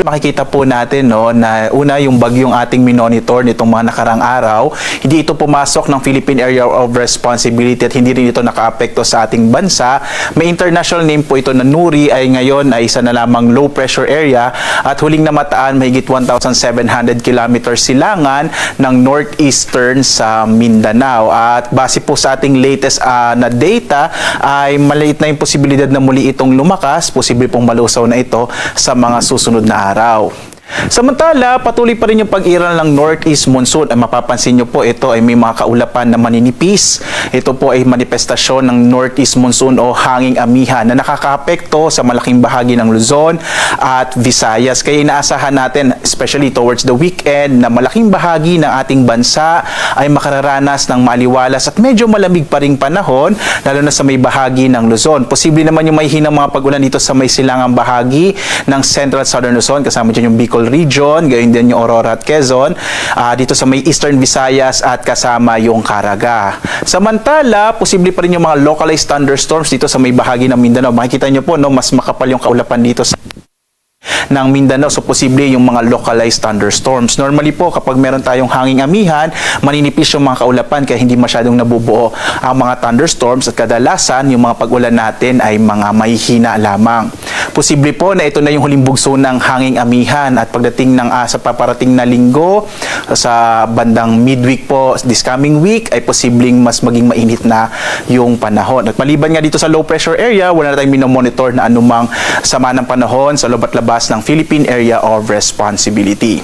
makikita po natin no, na una yung bagyong ating minonitor nitong mga nakarang araw, hindi ito pumasok ng Philippine Area of Responsibility at hindi rin ito nakaapekto sa ating bansa. May international name po ito na Nuri, ay ngayon ay isa na lamang low pressure area at huling namataan mahigit 1,700 kilometers silangan ng northeastern sa Mindanao. At base po sa ating latest na data ay maliit na yung posibilidad na muli itong lumakas, posible pong malusaw na ito sa mga susunod na araw. Samantala, patuloy pa rin yung pag-iral ng northeast monsoon. Ay mapapansin nyo po, ito ay may mga kaulapan na maninipis. Ito po ay manifestasyon ng northeast monsoon o hanging amihan na nakakaapekto sa malaking bahagi ng Luzon at Visayas. Kaya inaasahan natin, especially towards the weekend, na malaking bahagi ng ating bansa ay makararanas ng maliwalas at medyo malamig pa ring panahon, lalo na sa may bahagi ng Luzon. Posible naman yung may hinang mga pag-ulan dito sa may silangang bahagi ng Central Southern Luzon, kasama dyan yung Bicol Region, gayon din yung Aurora at Quezon, dito sa may Eastern Visayas at kasama yung Caraga. Samantala, posible pa rin yung mga localized thunderstorms dito sa may bahagi ng Mindanao. Makikita nyo po, no, mas makapal yung kaulapan dito sa ng Mindanao, so posible yung mga localized thunderstorms. Normally po, kapag meron tayong hanging amihan, maninipis yung mga kaulapan kaya hindi masyadong nabubuo ang mga thunderstorms at kadalasan yung mga pag-ulan natin ay mga mahihina lamang. Posible po na ito na yung huling bugso ng hanging amihan at pagdating ng sa paparating na linggo, sa bandang midweek po this coming week, ay posibleng mas maging mainit na yung panahon. At maliban nga dito sa low pressure area, wala na tayong minomonitor na anumang sama ng panahon sa loob at labas ng Philippine Area of Responsibility.